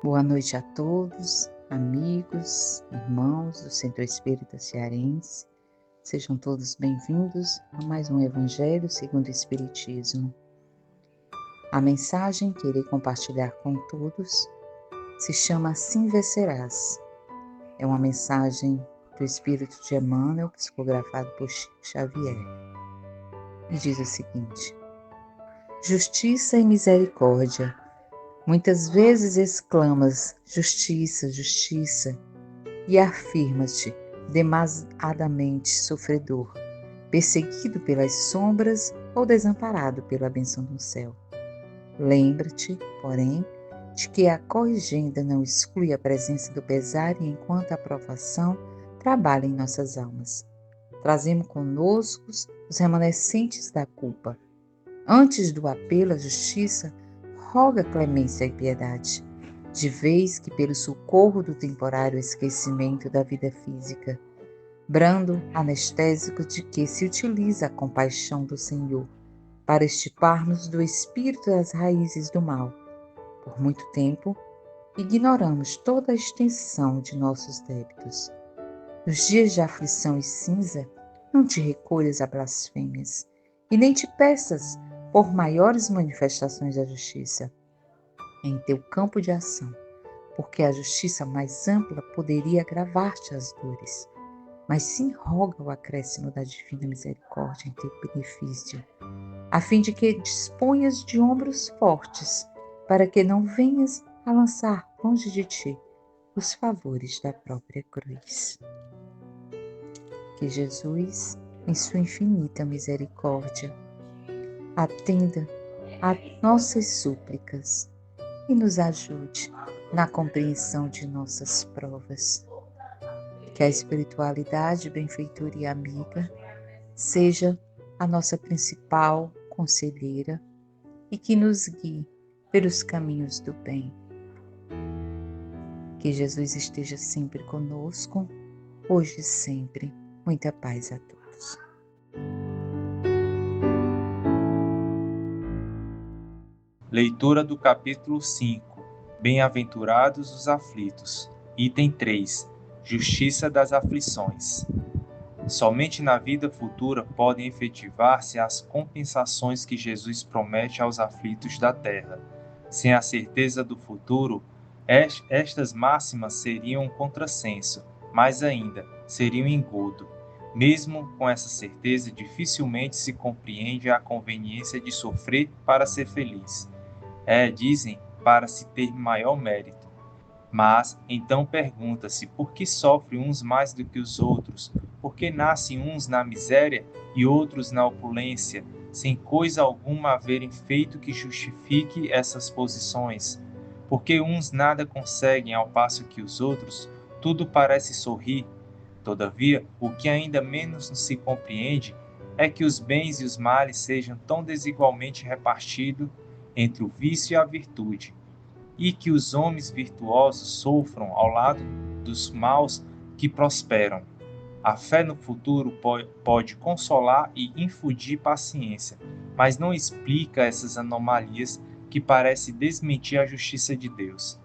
Boa noite a todos, amigos, irmãos do Centro Espírita Cearense. Sejam todos bem-vindos a mais um Evangelho segundo o Espiritismo. A mensagem que irei compartilhar com todos se chama Assim Vencerás. É uma mensagem do Espírito de Emmanuel, psicografado por Chico Xavier. E diz o seguinte: Justiça e misericórdia. Muitas vezes exclamas, justiça, justiça, e afirmas-te demasiadamente sofredor, perseguido pelas sombras ou desamparado pela bênção do céu. Lembra-te, porém, de que a corrigenda não exclui a presença do pesar e enquanto a provação trabalha em nossas almas. Trazemos conosco os remanescentes da culpa. Antes do apelo à justiça, roga clemência e piedade, de vez que pelo socorro do temporário esquecimento da vida física, brando anestésico de que se utiliza a compaixão do Senhor para extirparmos do espírito as raízes do mal. Por muito tempo, ignoramos toda a extensão de nossos débitos. Nos dias de aflição e cinza, não te recolhas a blasfêmias, e nem te peças por maiores manifestações da justiça em teu campo de ação, porque a justiça mais ampla poderia agravar-te as dores, mas sim roga o acréscimo da divina misericórdia em teu benefício, a fim de que disponhas de ombros fortes, para que não venhas a lançar longe de ti os favores da própria cruz. Que Jesus, em sua infinita misericórdia, atenda a nossas súplicas e nos ajude na compreensão de nossas provas. Que a espiritualidade, benfeitora e amiga seja a nossa principal conselheira e que nos guie pelos caminhos do bem. Que Jesus esteja sempre conosco, hoje e sempre. Muita paz a todos. Leitura do capítulo 5. Bem-aventurados os aflitos. Item 3. Justiça das aflições. Somente na vida futura podem efetivar-se as compensações que Jesus promete aos aflitos da terra. Sem a certeza do futuro, estas máximas seriam um contrassenso, mais ainda, seriam engodo. Mesmo com essa certeza, dificilmente se compreende a conveniência de sofrer para ser feliz. Dizem, para se ter maior mérito. Mas, então pergunta-se, por que sofrem uns mais do que os outros? Por que nascem uns na miséria e outros na opulência, sem coisa alguma haverem feito que justifique essas posições? Por que uns nada conseguem, ao passo que os outros tudo parece sorrir? Todavia, o que ainda menos se compreende é que os bens e os males sejam tão desigualmente repartidos entre o vício e a virtude, e que os homens virtuosos sofram ao lado dos maus que prosperam. A fé no futuro pode consolar e infundir paciência, mas não explica essas anomalias que parecem desmentir a justiça de Deus.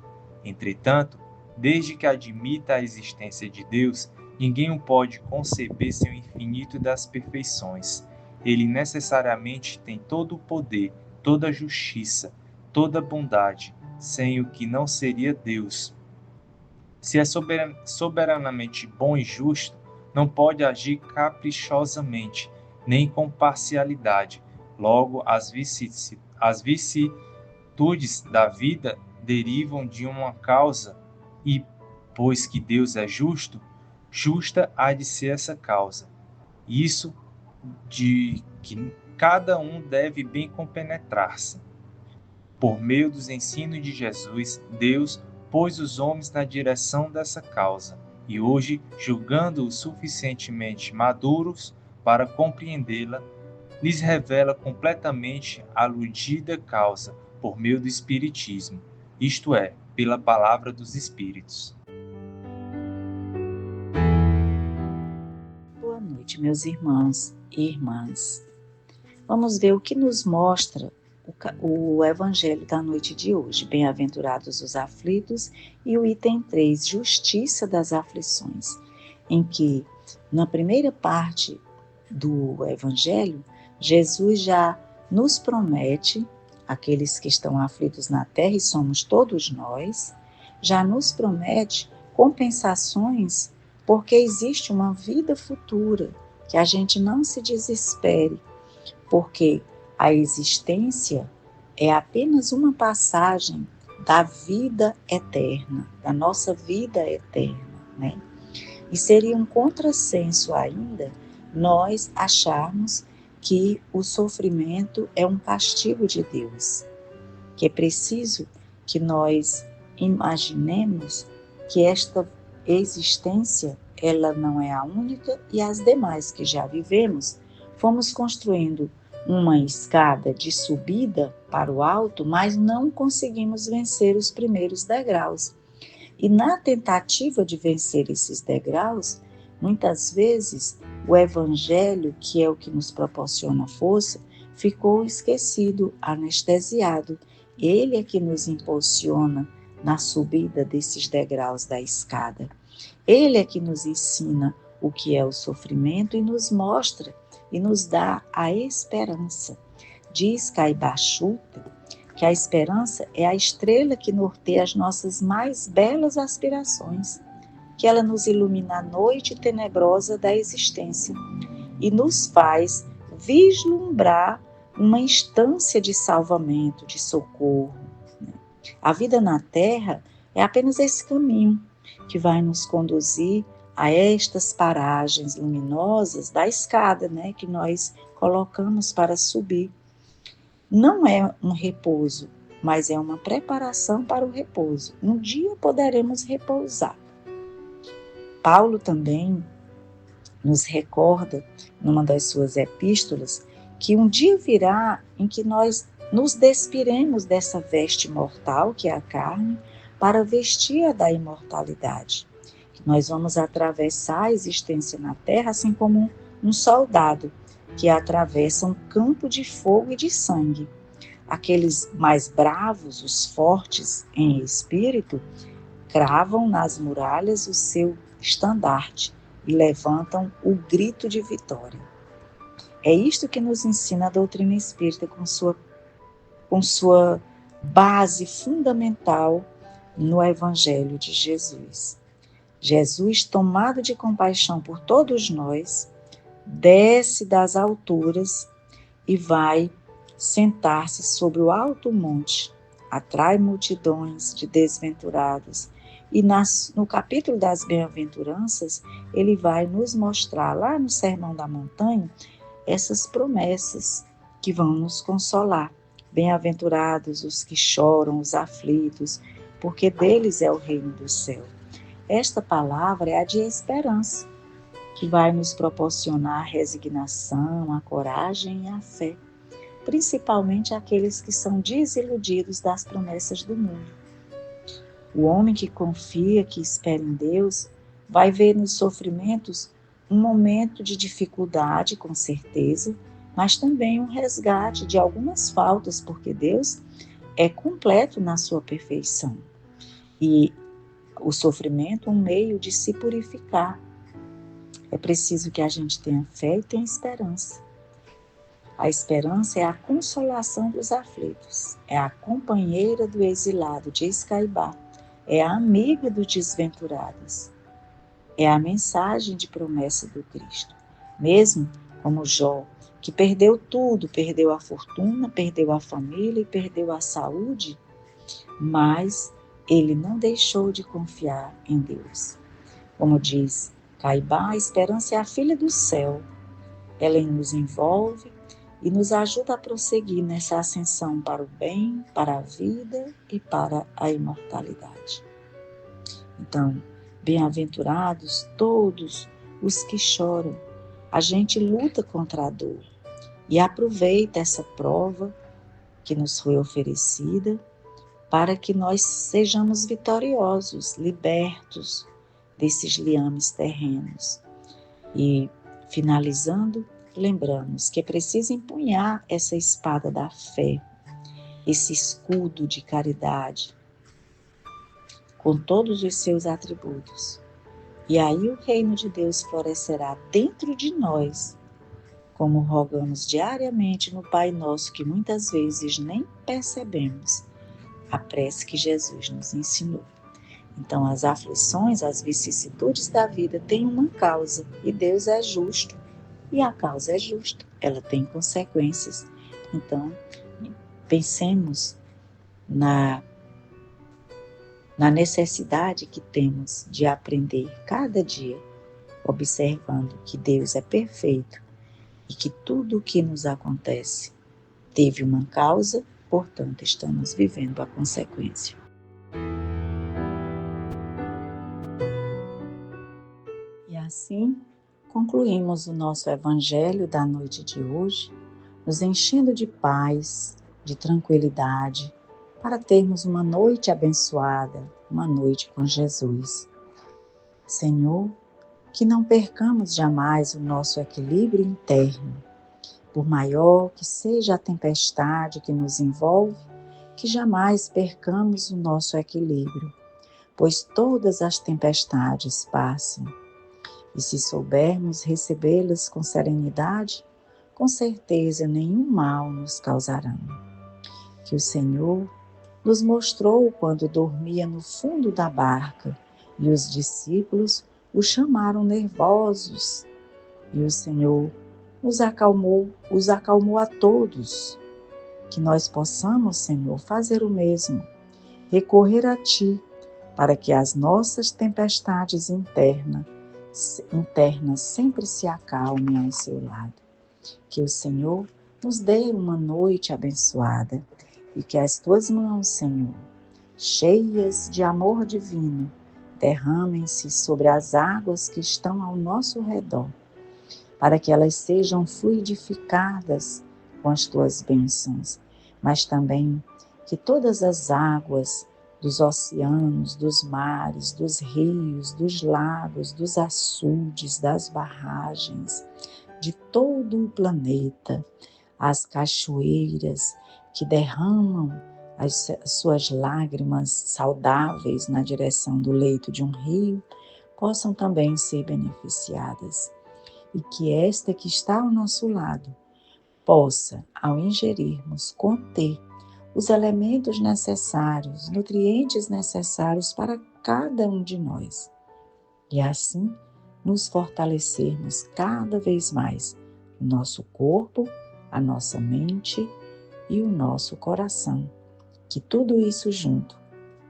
Entretanto, desde que admita a existência de Deus, ninguém o pode conceber sem o infinito das perfeições. Ele necessariamente tem todo o poder, toda a justiça, toda a bondade, sem o que não seria Deus. Se é soberanamente bom e justo, não pode agir caprichosamente, nem com parcialidade. Logo, as vicissitudes da vida derivam de uma causa e, pois que Deus é justo, justa há de ser essa causa. Isso de que cada um deve bem compenetrar-se. Por meio dos ensinos de Jesus, Deus pôs os homens na direção dessa causa, e hoje, julgando-os suficientemente maduros para compreendê-la, lhes revela completamente a aludida causa por meio do Espiritismo, isto é, pela palavra dos Espíritos. Boa noite, meus irmãos e irmãs. Vamos ver o que nos mostra o evangelho da noite de hoje, bem-aventurados os aflitos, e o item 3, justiça das aflições, em que na primeira parte do evangelho, Jesus já nos promete, aqueles que estão aflitos na terra, e somos todos nós, já nos promete compensações, porque existe uma vida futura, que a gente não se desespere, porque a existência é apenas uma passagem da vida eterna, da nossa vida eterna, né? E seria um contrassenso ainda nós acharmos que o sofrimento é um castigo de Deus, que é preciso que nós imaginemos que esta existência, ela não é a única, e as demais que já vivemos, fomos construindo uma escada de subida para o alto, mas não conseguimos vencer os primeiros degraus. E na tentativa de vencer esses degraus, muitas vezes o evangelho, que é o que nos proporciona força, ficou esquecido, anestesiado. Ele é que nos impulsiona na subida desses degraus da escada. Ele é que nos ensina o que é o sofrimento e nos mostra e nos dá a esperança. Diz Caibar Schulte que a esperança é a estrela que norteia as nossas mais belas aspirações, que ela nos ilumina a noite tenebrosa da existência e nos faz vislumbrar uma instância de salvamento, de socorro. A vida na Terra é apenas esse caminho que vai nos conduzir a estas paragens luminosas da escada, né, que nós colocamos para subir. Não é um repouso, mas é uma preparação para o repouso. Um dia poderemos repousar. Paulo também nos recorda, numa das suas epístolas, que um dia virá em que nós nos despiremos dessa veste mortal, que é a carne, para vestir a da imortalidade. Nós vamos atravessar a existência na Terra, assim como um soldado que atravessa um campo de fogo e de sangue. Aqueles mais bravos, os fortes em espírito, cravam nas muralhas o seu estandarte e levantam o grito de vitória. É isto que nos ensina a doutrina espírita com sua base fundamental no Evangelho de Jesus. Jesus, tomado de compaixão por todos nós, desce das alturas e vai sentar-se sobre o alto monte, atrai multidões de desventurados. E no capítulo das bem-aventuranças, ele vai nos mostrar lá no Sermão da Montanha essas promessas que vão nos consolar. Bem-aventurados os que choram, os aflitos, porque deles é o reino do céu. Esta palavra é a de esperança, que vai nos proporcionar a resignação, a coragem e a fé, principalmente aqueles que são desiludidos das promessas do mundo. O homem que confia, que espera em Deus, vai ver nos sofrimentos um momento de dificuldade, com certeza, mas também um resgate de algumas faltas, porque Deus é completo na sua perfeição. E o sofrimento é um meio de se purificar. É preciso que a gente tenha fé e tenha esperança. A esperança é a consolação dos aflitos, é a companheira do exilado, diz Caibar, é a amiga dos desventurados, é a mensagem de promessa do Cristo. Mesmo como Jó, que perdeu tudo, perdeu a fortuna, perdeu a família e perdeu a saúde, mas ele não deixou de confiar em Deus. Como diz Caibar, a esperança é a filha do céu. Ela nos envolve e nos ajuda a prosseguir nessa ascensão para o bem, para a vida e para a imortalidade. Então, bem-aventurados todos os que choram. A gente luta contra a dor e aproveita essa prova que nos foi oferecida para que nós sejamos vitoriosos, libertos desses liames terrenos. E, finalizando, lembramos que é preciso empunhar essa espada da fé, esse escudo de caridade, com todos os seus atributos. E aí o reino de Deus florescerá dentro de nós, como rogamos diariamente no Pai Nosso, que muitas vezes nem percebemos a prece que Jesus nos ensinou. Então, as aflições, as vicissitudes da vida têm uma causa, e Deus é justo, e a causa é justa, ela tem consequências. Então, pensemos na necessidade que temos de aprender cada dia, observando que Deus é perfeito e que tudo o que nos acontece teve uma causa, portanto, estamos vivendo a consequência. E assim, concluímos o nosso Evangelho da noite de hoje, nos enchendo de paz, de tranquilidade, para termos uma noite abençoada, uma noite com Jesus. Senhor, que não percamos jamais o nosso equilíbrio interno. Por maior que seja a tempestade que nos envolve, que jamais percamos o nosso equilíbrio, pois todas as tempestades passam. E se soubermos recebê-las com serenidade, com certeza nenhum mal nos causarão. Que o Senhor nos mostrou quando dormia no fundo da barca e os discípulos o chamaram nervosos. E o Senhor os acalmou a todos. Que nós possamos, Senhor, fazer o mesmo, recorrer a Ti, para que as nossas tempestades internas sempre se acalmem ao seu lado. Que o Senhor nos dê uma noite abençoada e que as Tuas mãos, Senhor, cheias de amor divino, derramem-se sobre as águas que estão ao nosso redor, para que elas sejam fluidificadas com as Tuas bênçãos, mas também que todas as águas dos oceanos, dos mares, dos rios, dos lagos, dos açudes, das barragens, de todo o planeta, as cachoeiras que derramam as suas lágrimas saudáveis na direção do leito de um rio, possam também ser beneficiadas. E que esta que está ao nosso lado possa, ao ingerirmos, conter os elementos necessários, nutrientes necessários para cada um de nós. E assim, nos fortalecermos cada vez mais o nosso corpo, a nossa mente e o nosso coração. Que tudo isso junto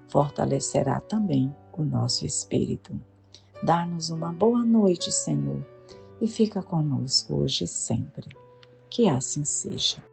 fortalecerá também o nosso espírito. Dá-nos uma boa noite, Senhor, e fica conosco hoje e sempre. Que assim seja.